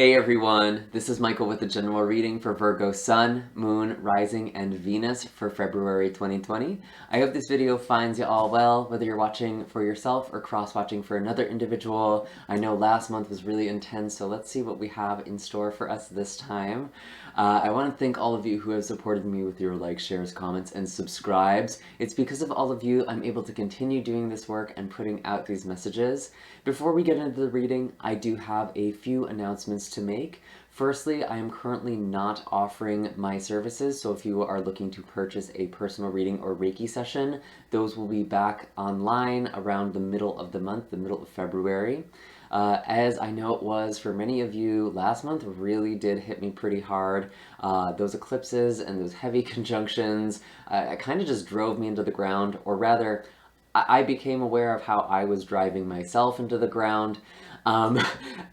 Hey everyone, this is Michael with the general reading for Virgo Sun, Moon, Rising, and Venus for February 2020. I hope this video finds you all well, whether you're watching for yourself or cross-watching for another individual. I know last month was really intense, so let's see what we have in store for us this time. I want to thank all of you who have supported me with your likes, shares, comments, and subscribes. It's because of all of you I'm able to continue doing this work and putting out these messages. Before we get into the reading, I do have a few announcements to make. Firstly, I am currently not offering my services, so if you are looking to purchase a personal reading or Reiki session, those will be back online around the middle of the month, the middle of February. As I know it was for many of you, last month really did hit me pretty hard. Those eclipses and those heavy conjunctions kind of just drove me into the ground, or rather, I became aware of how I was driving myself into the ground. Um,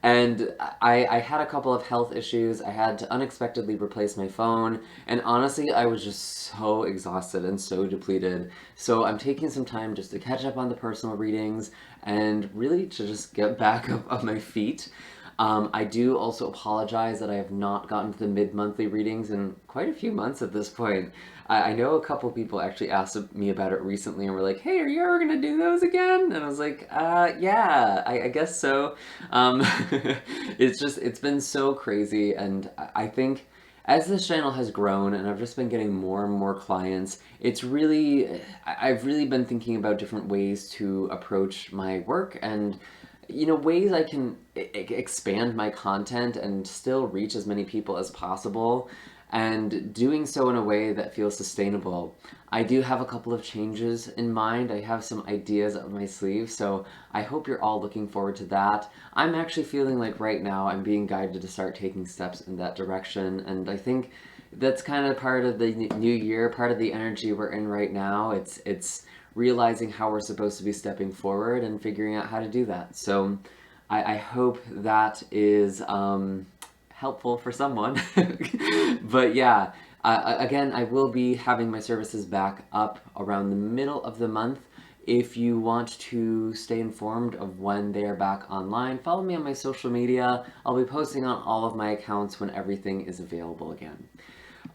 and I had a couple of health issues. I had to unexpectedly replace my phone, and honestly, I was just so exhausted and so depleted. So I'm taking some time just to catch up on the personal readings and really to just get back up on my feet. I do also apologize that I have not gotten to the mid-monthly readings in quite a few months at this point. I know a couple people actually asked me about it recently and were like, hey, are you ever gonna do those again? And I was like, yeah, I guess so. Um, it's been so crazy, and I think as this channel has grown and I've just been getting more and more clients, I've really been thinking about different ways to approach my work and ways I can expand my content and still reach as many people as possible, and doing so in a way that feels sustainable. I do have a couple of changes in mind. I have some ideas up my sleeve, so I hope you're all looking forward to that. I'm actually feeling like right now I'm being guided to start taking steps in that direction, and I think that's kind of part of the new year, part of the energy we're in right now. It's realizing how we're supposed to be stepping forward and figuring out how to do that. So I hope that is helpful for someone. But yeah, again, I will be having my services back up around the middle of the month. If you want to stay informed of when they are back online, follow me on my social media. I'll be posting on all of my accounts when everything is available again.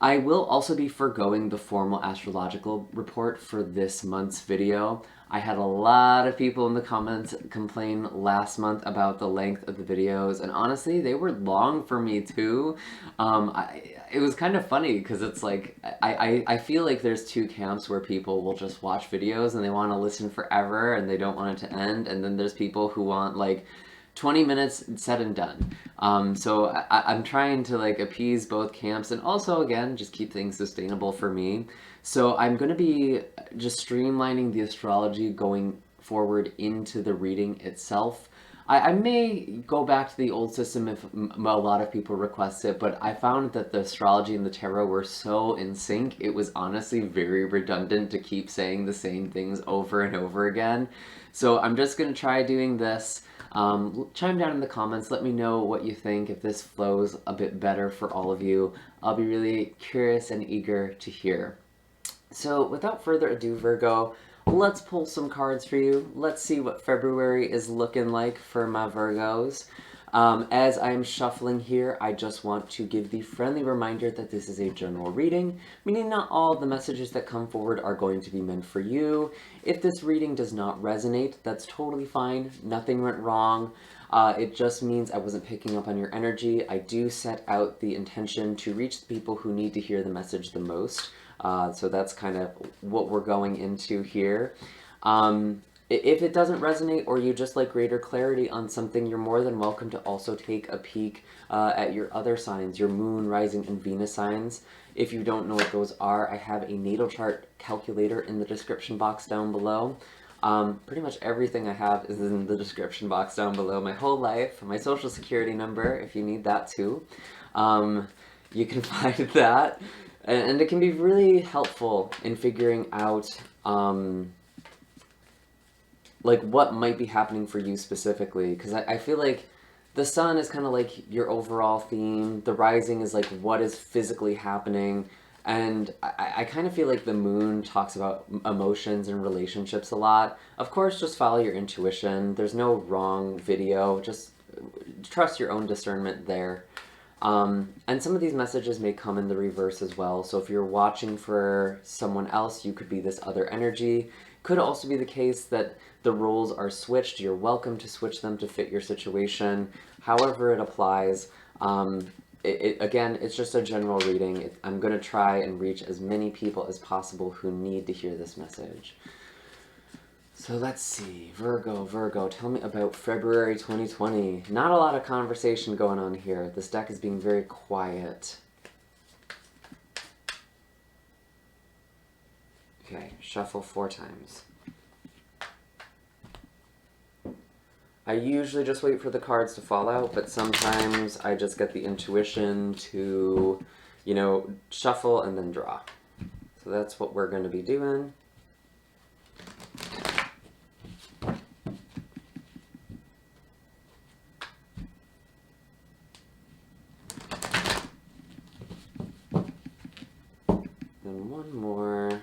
I will also be forgoing the formal astrological report for this month's video. I had a lot of people in the comments complain last month about the length of the videos, and honestly, they were long for me too. It was kind of funny because it's like, I feel like there's two camps where people will just watch videos and they want to listen forever and they don't want it to end, and then there's people who want like 20 minutes said and done. So I'm trying to like appease both camps and also again just keep things sustainable for me. So I'm going to be just streamlining the astrology going forward into the reading itself. I may go back to the old system if a lot of people request it, but I found that the astrology and the tarot were so in sync, it was honestly very redundant to keep saying the same things over and over again. So I'm just going to try doing this. Chime down in the comments, let me know what you think, if this flows a bit better for all of you. I'll be really curious and eager to hear. So without further ado, Virgo, let's pull some cards for you. Let's see what February is looking like for my Virgos. As I'm shuffling here, I just want to give the friendly reminder that this is a general reading, meaning not all the messages that come forward are going to be meant for you. If this reading does not resonate, that's totally fine. Nothing went wrong. It just means I wasn't picking up on your energy. I do set out the intention to reach the people who need to hear the message the most. So that's kind of what we're going into here. If it doesn't resonate or you just like greater clarity on something, you're more than welcome to also take a peek at your other signs, your moon, rising, and Venus signs. If you don't know what those are, I have a natal chart calculator in the description box down below. Pretty much everything I have is in the description box down below. My whole life, my social security number, if you need that too. You can find that. And it can be really helpful in figuring out like what might be happening for you specifically, because I feel like the sun is kind of like your overall theme, the rising is like what is physically happening, and I kind of feel like the moon talks about emotions and relationships a lot. Of course, just follow your intuition. There's no wrong video, just trust your own discernment there. And some of these messages may come in the reverse as well. So if you're watching for someone else, you could be this other energy. Could also be the case that the roles are switched. You're welcome to switch them to fit your situation, however it applies. Again, it's just a general reading. I'm going to try and reach as many people as possible who need to hear this message. So let's see, Virgo, tell me about February 2020. Not a lot of conversation going on here. This deck is being very quiet. Okay, shuffle 4 times. I usually just wait for the cards to fall out, but sometimes I just get the intuition to, you know, shuffle and then draw. So that's what we're going to be doing. Then one more.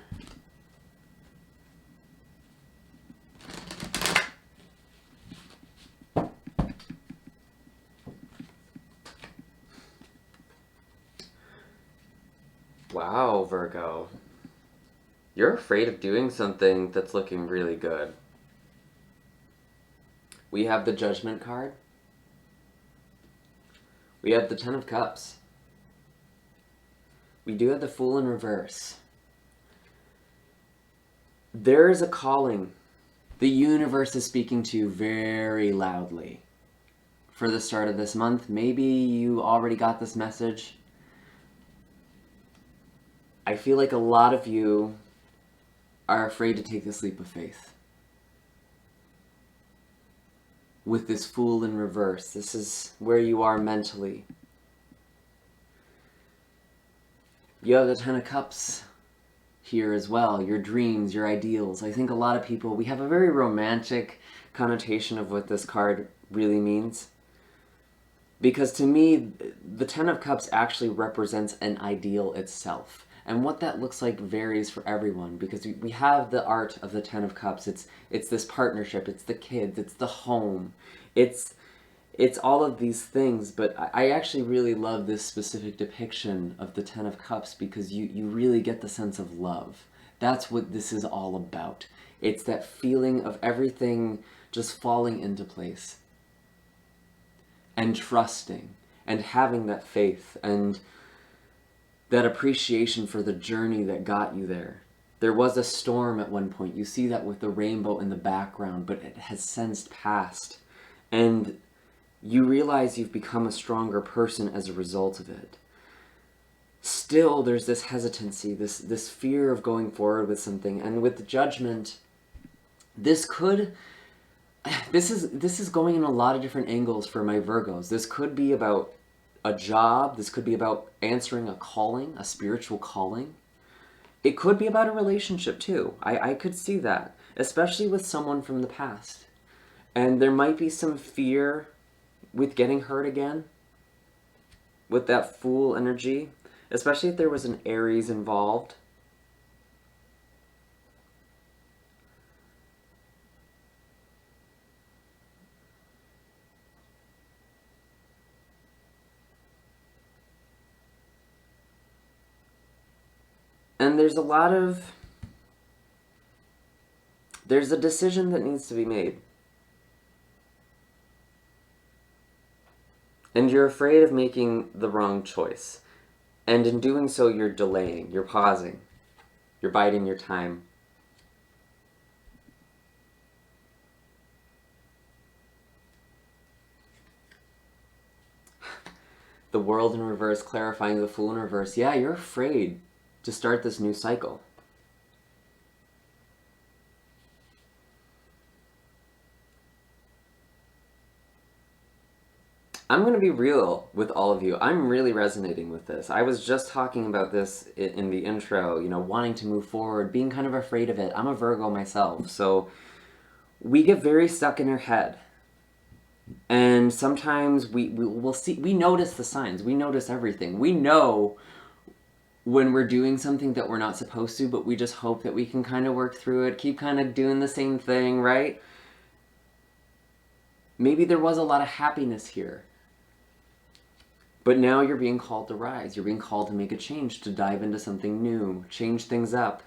Wow, Virgo. You're afraid of doing something that's looking really good. We have the Judgment card. We have the Ten of Cups. We do have the Fool in reverse. There is a calling. The universe is speaking to you very loudly. For the start of this month, maybe you already got this message. I feel like a lot of you are afraid to take this leap of faith. With this Fool in reverse, this is where you are mentally. You have the Ten of Cups here as well, your dreams, your ideals. I think a lot of people, we have a very romantic connotation of what this card really means. Because to me, the Ten of Cups actually represents an ideal itself. And what that looks like varies for everyone, because we have the art of the Ten of Cups. It's this partnership, it's the kids, it's the home, it's all of these things. But I actually really love this specific depiction of the Ten of Cups because you really get the sense of love. That's what this is all about. It's that feeling of everything just falling into place. And trusting, and having that faith, and that appreciation for the journey that got you there. There was a storm at one point. You see that with the rainbow in the background, but it has since passed. And you realize you've become a stronger person as a result of it. Still, there's this hesitancy, this fear of going forward with something. And with the Judgment, this is going in a lot of different angles for my Virgos. This could be about a job. This could be about answering a calling, a spiritual calling. It could be about a relationship too. I could see that, especially with someone from the past. And there might be some fear with getting hurt again, with that Fool energy, especially if there was an Aries involved. And there's a decision that needs to be made. And you're afraid of making the wrong choice. And in doing so, you're delaying, you're pausing, you're biding your time. The World in reverse, clarifying the Fool in reverse. Yeah, you're afraid to start this new cycle. I'm going to be real with all of you. I'm really resonating with this. I was just talking about this in the intro, you know, wanting to move forward, being kind of afraid of it. I'm a Virgo myself, so we get very stuck in our head. And sometimes we'll see, we notice the signs, we notice everything. We know when we're doing something that we're not supposed to, but we just hope that we can kind of work through it, keep kind of doing the same thing, right? Maybe there was a lot of happiness here. But now you're being called to rise. You're being called to make a change, to dive into something new, change things up.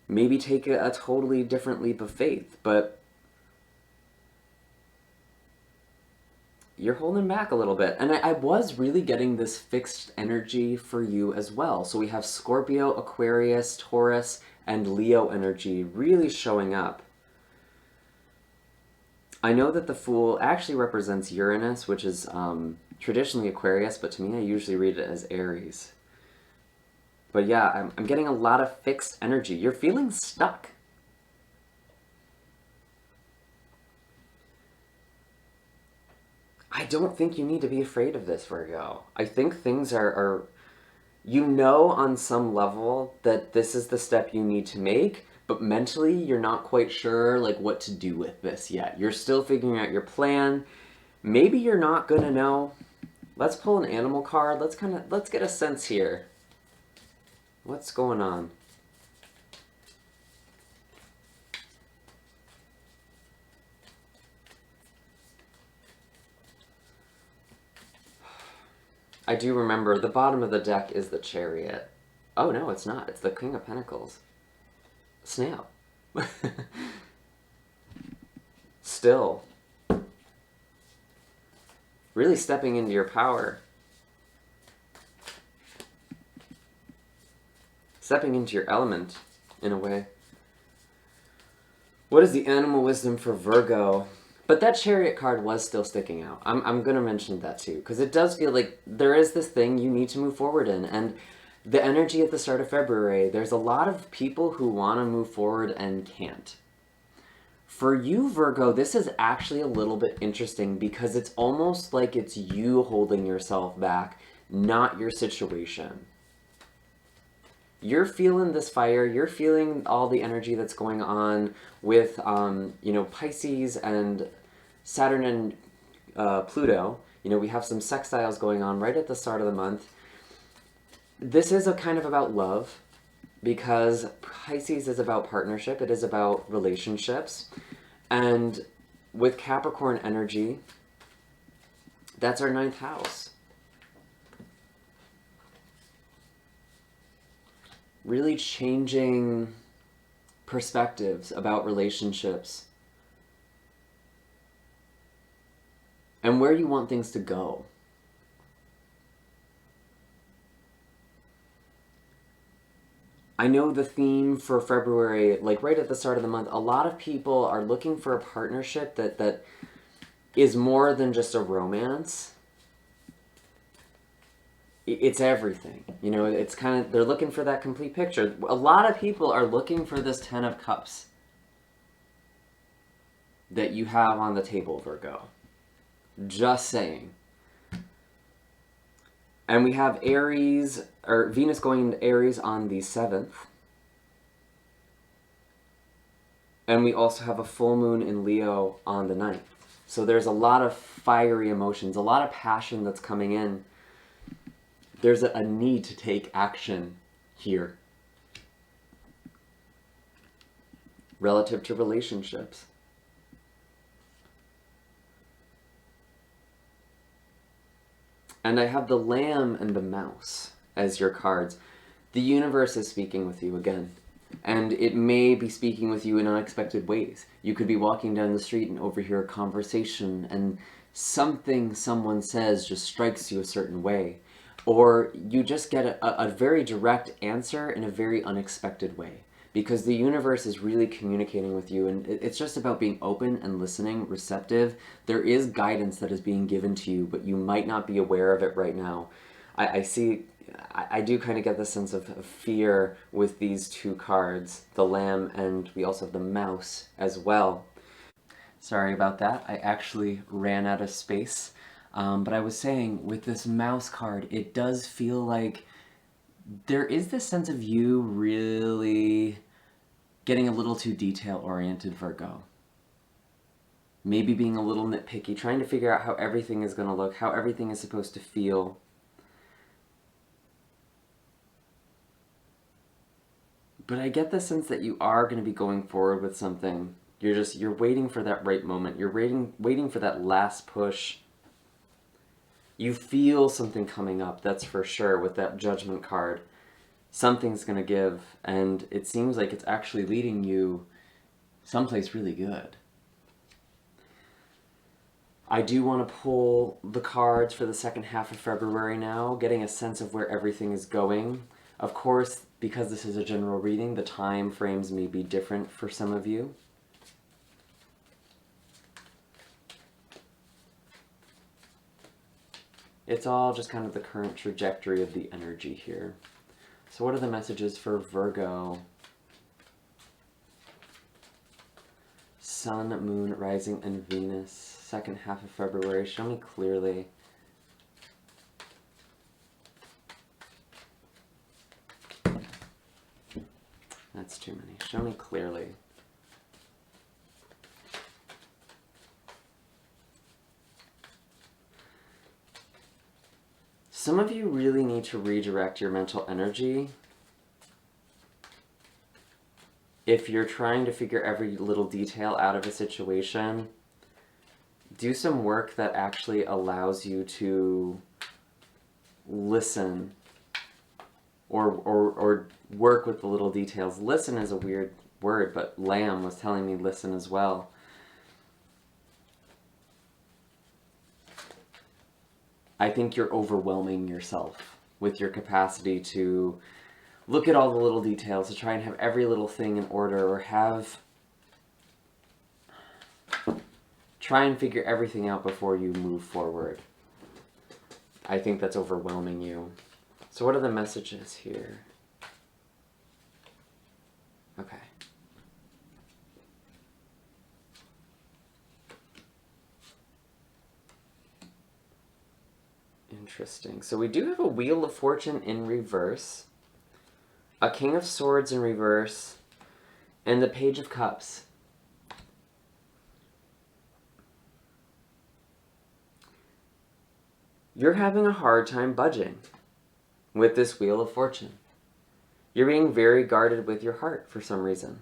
Maybe take a totally different leap of faith, but you're holding back a little bit. And I was really getting this fixed energy for you as well. So we have Scorpio, Aquarius, Taurus, and Leo energy really showing up. I know that the Fool actually represents Uranus, which is traditionally Aquarius, but to me I usually read it as Aries. But yeah, I'm getting a lot of fixed energy. You're feeling stuck. I don't think you need to be afraid of this, Virgo. I think things are you know on some level that this is the step you need to make, but mentally you're not quite sure like what to do with this yet. You're still figuring out your plan. Maybe you're not gonna know. Let's pull an animal card. Let's get a sense here. What's going on? I do remember the bottom of the deck is the Chariot. Oh no, it's not. It's the King of Pentacles. Snap. Still. Really stepping into your power. Stepping into your element, in a way. What is the animal wisdom for Virgo? But that Chariot card was still sticking out. I'm going to mention that too, because it does feel like there is this thing you need to move forward in. And the energy at the start of February, there's a lot of people who want to move forward and can't. For you, Virgo, this is actually a little bit interesting because it's almost like it's you holding yourself back, not your situation. You're feeling this fire, you're feeling all the energy that's going on with, Pisces and Saturn and Pluto. We have some sextiles going on right at the start of the month. This is a kind of about love because Pisces is about partnership, it is about relationships. And with Capricorn energy, that's our 9th house. Really changing perspectives about relationships and where you want things to go. I know the theme for February, like right at the start of the month, a lot of people are looking for a partnership that is more than just a romance. It's everything. It's kind of, they're looking for that complete picture. A lot of people are looking for this 10 of Cups that you have on the table, Virgo. Just saying. And we have Aries, or Venus going into Aries on the 7th. And we also have a full moon in Leo on the 9th. So there's a lot of fiery emotions, a lot of passion that's coming in. There's a need to take action here relative to relationships. And I have the Lamb and the Mouse as your cards. The universe is speaking with you again. And it may be speaking with you in unexpected ways. You could be walking down the street and overhear a conversation and something someone says just strikes you a certain way. Or you just get a very direct answer in a very unexpected way. Because the universe is really communicating with you, and it's just about being open and listening, receptive. There is guidance that is being given to you, but you might not be aware of it right now. I do kind of get the sense of fear with these two cards, the Lamb, and we also have the Mouse as well. Sorry about that, I actually ran out of space. But I was saying, with this Mouse card, it does feel like there is this sense of you really getting a little too detail-oriented, Virgo. Maybe being a little nitpicky, trying to figure out how everything is going to look, how everything is supposed to feel. But I get the sense that you are going to be going forward with something. You're waiting for that right moment. You're waiting for that last push. You feel something coming up, that's for sure, with that Judgment card. Something's going to give, and it seems like it's actually leading you someplace really good. I do want to pull the cards for the second half of February now, getting a sense of where everything is going. Of course, because this is a general reading, the time frames may be different for some of you. It's all just kind of the current trajectory of the energy here. So what are the messages for Virgo? Sun, Moon, Rising, and Venus. Second half of February. Show me clearly. That's too many. Show me clearly. Some of you really need to redirect your mental energy. If you're trying to figure every little detail out of a situation, do some work that actually allows you to listen or work with the little details. Listen is a weird word, but Lamb was telling me listen as well. I think you're overwhelming yourself with your capacity to look at all the little details, to try and have every little thing in order, or try and figure everything out before you move forward. I think that's overwhelming you. So what are the messages here? Okay. Interesting. So we do have a Wheel of Fortune in reverse, a King of Swords in reverse, and the Page of Cups. You're having a hard time budging with this Wheel of Fortune. You're being very guarded with your heart for some reason.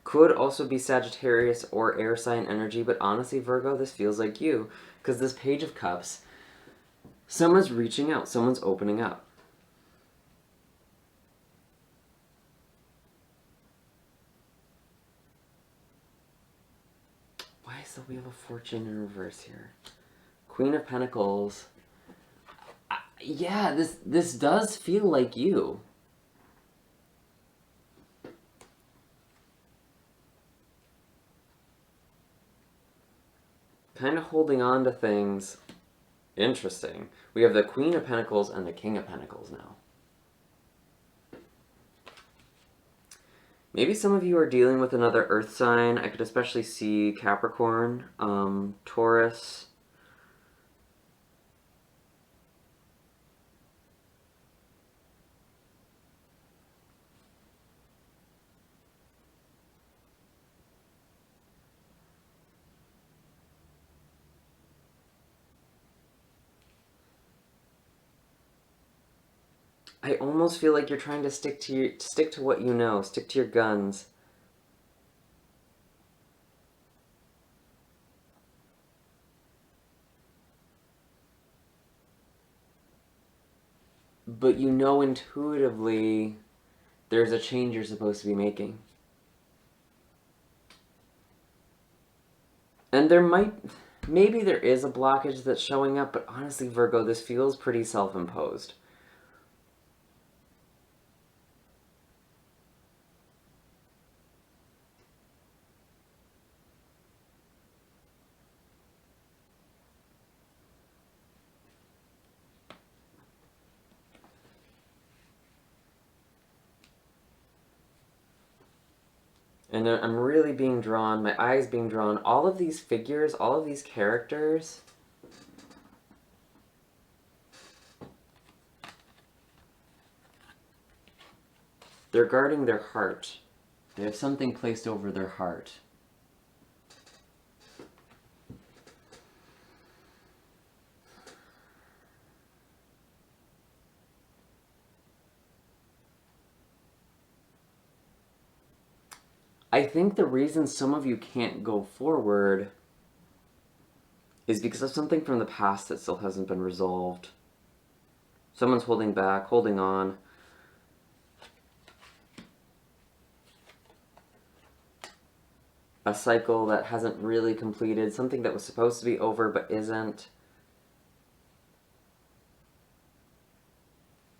Could also be Sagittarius or air sign energy, but honestly, Virgo, this feels like you, because this Page of Cups, someone's reaching out, someone's opening up. Why is the Wheel of Fortune in reverse here? Queen of Pentacles. Yeah, this does feel like you. Kind of holding on to things. Interesting. We have the Queen of Pentacles and the King of Pentacles now. Maybe some of you are dealing with another earth sign. I could especially see Capricorn, Taurus. I almost feel like you're trying to stick to what you know, stick to your guns. But you know intuitively there's a change you're supposed to be making. And maybe there is a blockage that's showing up, but honestly, Virgo, this feels pretty self-imposed. And I'm really being drawn, my eyes being drawn, all of these figures, all of these characters. They're guarding their heart. They have something placed over their heart. I think the reason some of you can't go forward is because of something from the past that still hasn't been resolved. Someone's holding back, holding on. A cycle that hasn't really completed, something that was supposed to be over but isn't.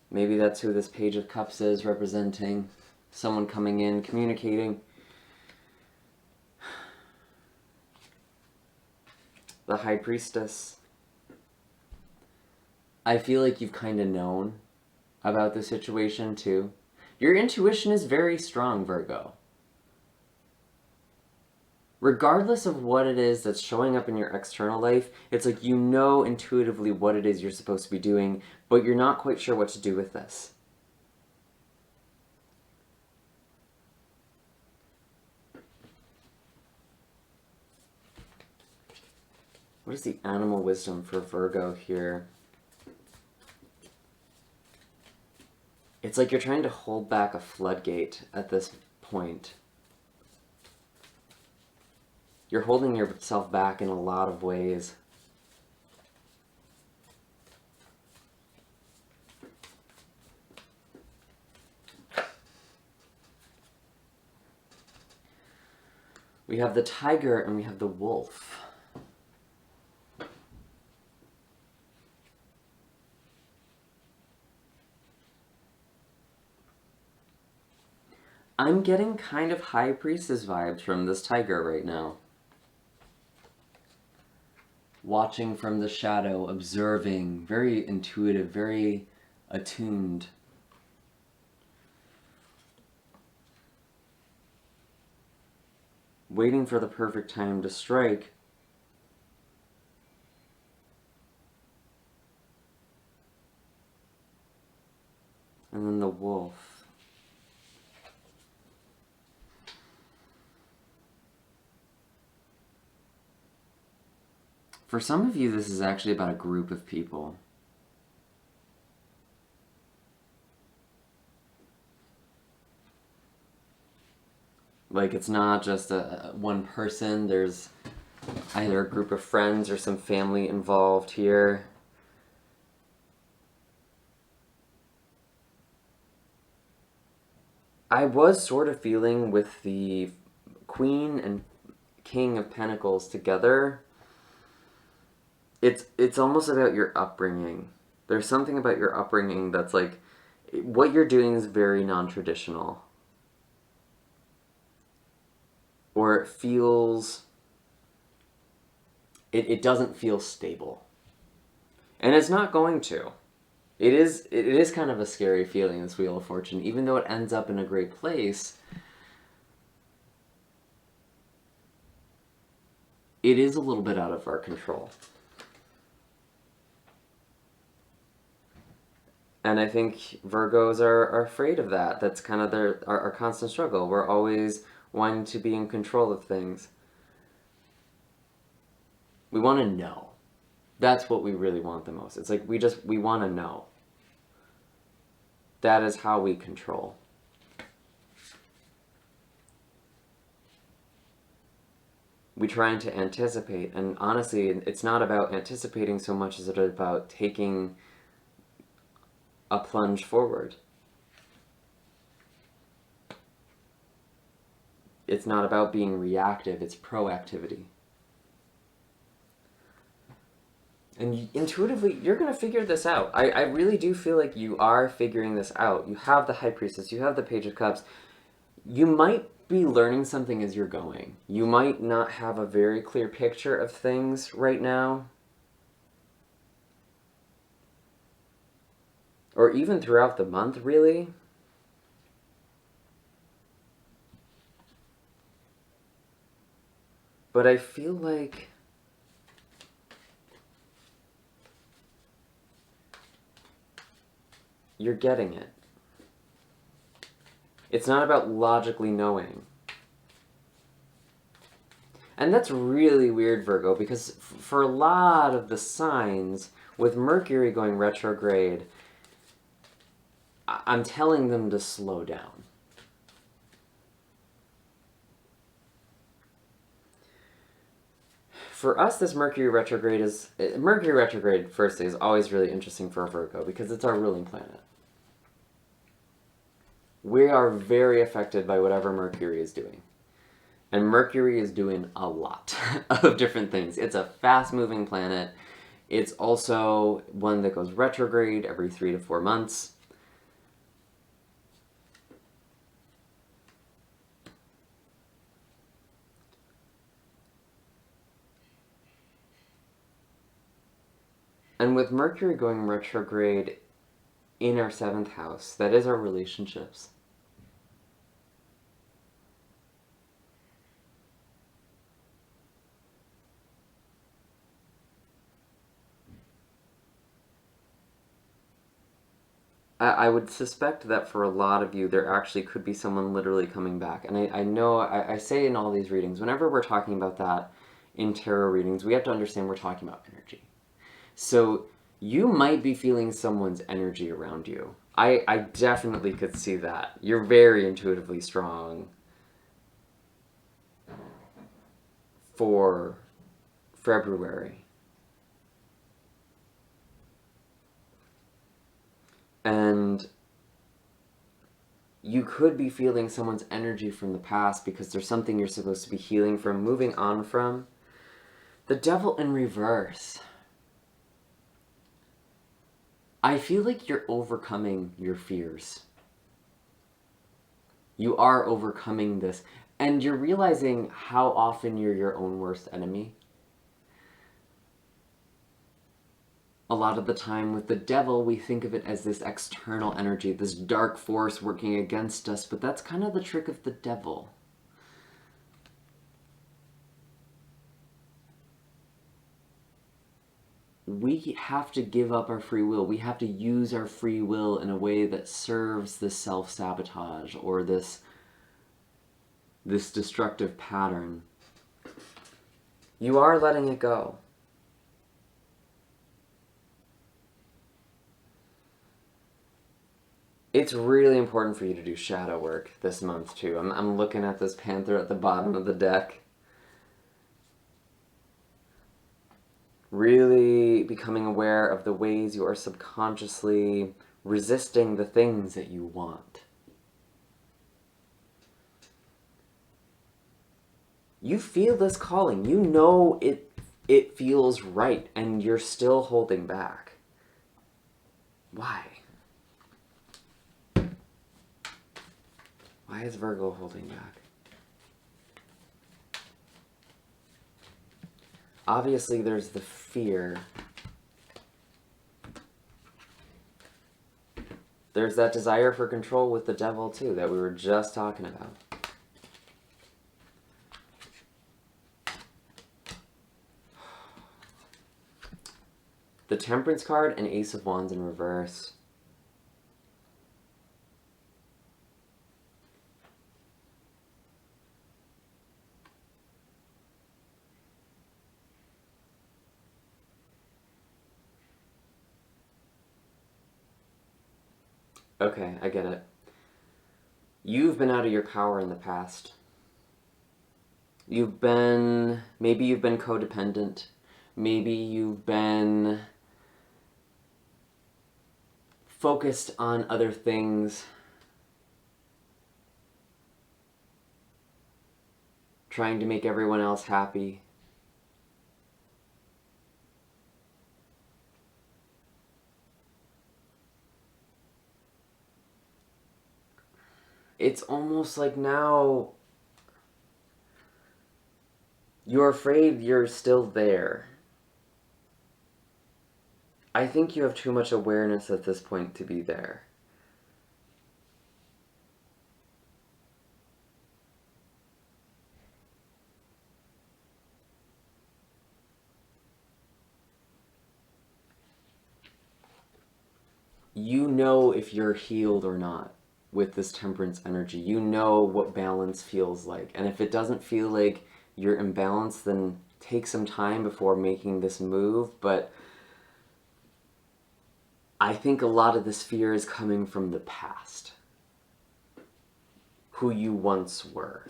Maybe that's who this Page of Cups is representing. Someone coming in, communicating. The High Priestess. I feel like you've kind of known about the situation too. Your intuition is very strong, Virgo. Regardless of what it is that's showing up in your external life, it's like you know intuitively what it is you're supposed to be doing, but you're not quite sure what to do with this. What is the animal wisdom for Virgo here? It's like you're trying to hold back a floodgate at this point. You're holding yourself back in a lot of ways. We have the tiger and we have the wolf. I'm getting kind of High Priestess vibes from this tiger right now. Watching from the shadow, observing, very intuitive, very attuned. Waiting for the perfect time to strike. And then the wolf. For some of you, this is actually about a group of people. Like, it's not just one person. There's either a group of friends or some family involved here. I was sort of feeling with the Queen and King of Pentacles together, it's almost about your upbringing. There's something about your upbringing that's like, what you're doing is very non-traditional. Or it feels, it doesn't feel stable. And it's not going to. It is kind of a scary feeling, this Wheel of Fortune, even though it ends up in a great place. It is a little bit out of our control. And I think Virgos are afraid of that. That's kind of our constant struggle. We're always wanting to be in control of things. We want to know. That's what we really want the most. It's like we want to know. That is how we control. We're trying to anticipate, and honestly, it's not about anticipating so much as it is about taking a plunge forward. It's not about being reactive, it's proactivity. And intuitively, you're going to figure this out. I really do feel like you are figuring this out. You have the High Priestess, you have the Page of Cups. You might be learning something as you're going. You might not have a very clear picture of things right now. Or even throughout the month, really. But I feel like you're getting it. It's not about logically knowing. And that's really weird, Virgo, because for a lot of the signs, with Mercury going retrograde, I'm telling them to slow down. for us, this Mercury retrograde firstly is always really interesting for a Virgo because it's our ruling planet. We are very affected by whatever Mercury is doing. And Mercury is doing a lot of different things. It's a fast-moving planet. It's also one that goes retrograde every 3 to 4 months. And with Mercury going retrograde in our 7th house, that is our relationships. I would suspect that for a lot of you, there actually could be someone literally coming back. And I know, I say in all these readings, whenever we're talking about that in tarot readings, we have to understand we're talking about energy. So you might be feeling someone's energy around you. I definitely could see that. You're very intuitively strong for February. And you could be feeling someone's energy from the past because there's something you're supposed to be healing from, moving on from. The Devil in reverse. I feel like you're overcoming your fears. You are overcoming this, and you're realizing how often you're your own worst enemy. A lot of the time with the devil, we think of it as this external energy, this dark force working against us, but that's kind of the trick of the devil. We have to give up our free will. We have to use our free will in a way that serves this self-sabotage or this destructive pattern. You are letting it go. It's really important for you to do shadow work this month too. I'm looking at this panther at the bottom of the deck. Really becoming aware of the ways you are subconsciously resisting the things that you want. You feel this calling. You know it feels right, and you're still holding back. Why? Why is Virgo holding back? Obviously, there's the fear. There's that desire for control with the devil, too, that we were just talking about. The Temperance card and Ace of Wands in reverse. Okay, I get it. You've been out of your power in the past. Maybe you've been codependent. Maybe you've been focused on other things. Trying to make everyone else happy. It's almost like now you're afraid you're still there. I think you have too much awareness at this point to be there. You know if you're healed or not with this Temperance energy. You know what balance feels like. And if it doesn't feel like you're imbalanced, then take some time before making this move. But I think a lot of this fear is coming from the past. Who you once were.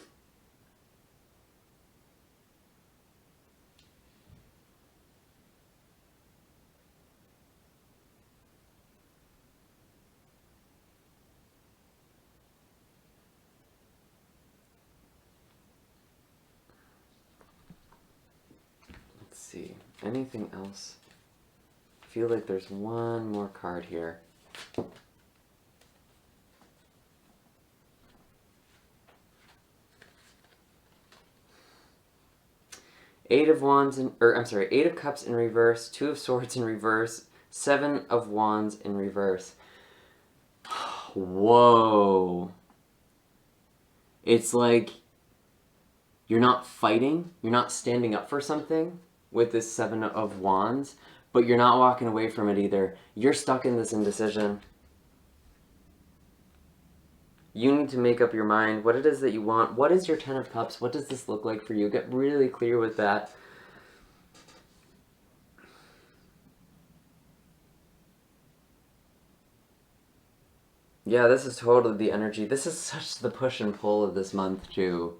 see. Anything else? I feel like there's one more card here. Eight of Wands, Eight of Cups in reverse, Two of Swords in reverse, Seven of Wands in reverse. Whoa. It's like you're not fighting, you're not standing up for something with this Seven of Wands, but you're not walking away from it either. You're stuck in this indecision. You need to make up your mind what it is that you want. What is your Ten of Cups? What does this look like for you? Get really clear with that. Yeah, this is totally the energy. This is such the push and pull of this month, too.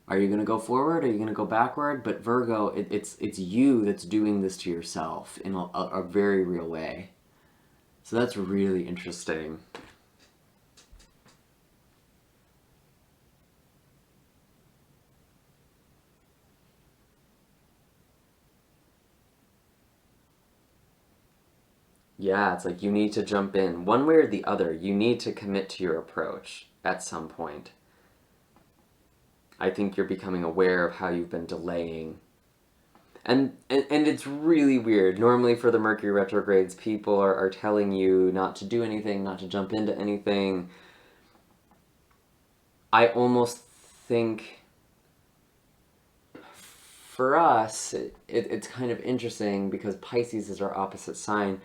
Are you going to go forward? Are you going to go backward? But Virgo, it's you that's doing this to yourself in a very real way. So that's really interesting. Yeah, it's like you need to jump in. One way or the other, you need to commit to your approach at some point. I think you're becoming aware of how you've been delaying. And it's really weird. Normally for the Mercury retrogrades, people are telling you not to do anything, not to jump into anything. I almost think for us, it's kind of interesting because Pisces is our opposite sign.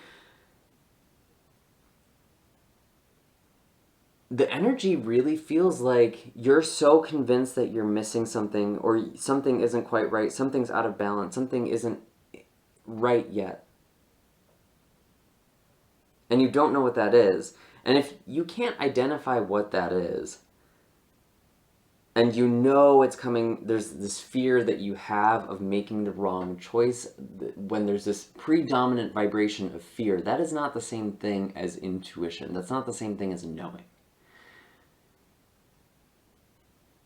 The energy really feels like you're so convinced that you're missing something or something isn't quite right, something's out of balance, something isn't right yet. And you don't know what that is. And if you can't identify what that is, and you know it's coming, there's this fear that you have of making the wrong choice, when there's this predominant vibration of fear, that is not the same thing as intuition. That's not the same thing as knowing.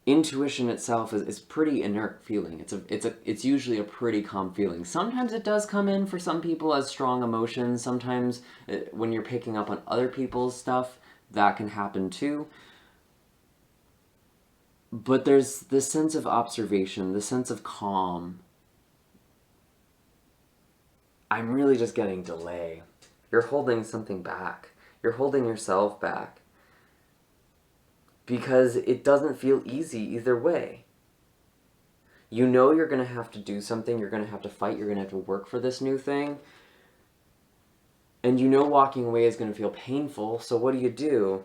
Intuition itself is pretty inert feeling. It's usually a pretty calm feeling. Sometimes it does come in for some people as strong emotions. Sometimes when you're picking up on other people's stuff, that can happen too. But there's this sense of observation, this sense of calm. I'm really just getting delay. You're holding something back. You're holding yourself back. Because it doesn't feel easy either way. You know you're going to have to do something, you're going to have to fight, you're going to have to work for this new thing. And you know walking away is going to feel painful, so what do?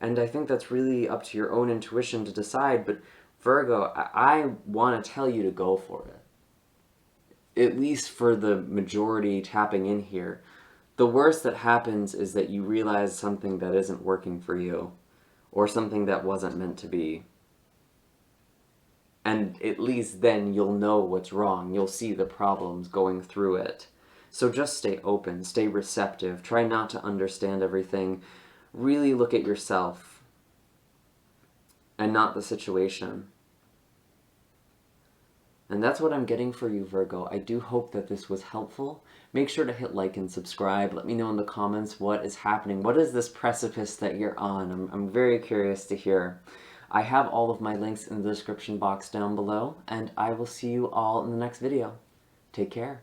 And I think that's really up to your own intuition to decide, but Virgo, I want to tell you to go for it. At least for the majority tapping in here. The worst that happens is that you realize something that isn't working for you. Or something that wasn't meant to be. And at least then you'll know what's wrong. You'll see the problems going through it. So just stay open, stay receptive, try not to understand everything. Really look at yourself and not the situation. And that's what I'm getting for you, Virgo. I do hope that this was helpful. Make sure to hit like and subscribe. Let me know in the comments what is happening. What is this precipice that you're on? I'm very curious to hear. I have all of my links in the description box down below, and I will see you all in the next video. Take care.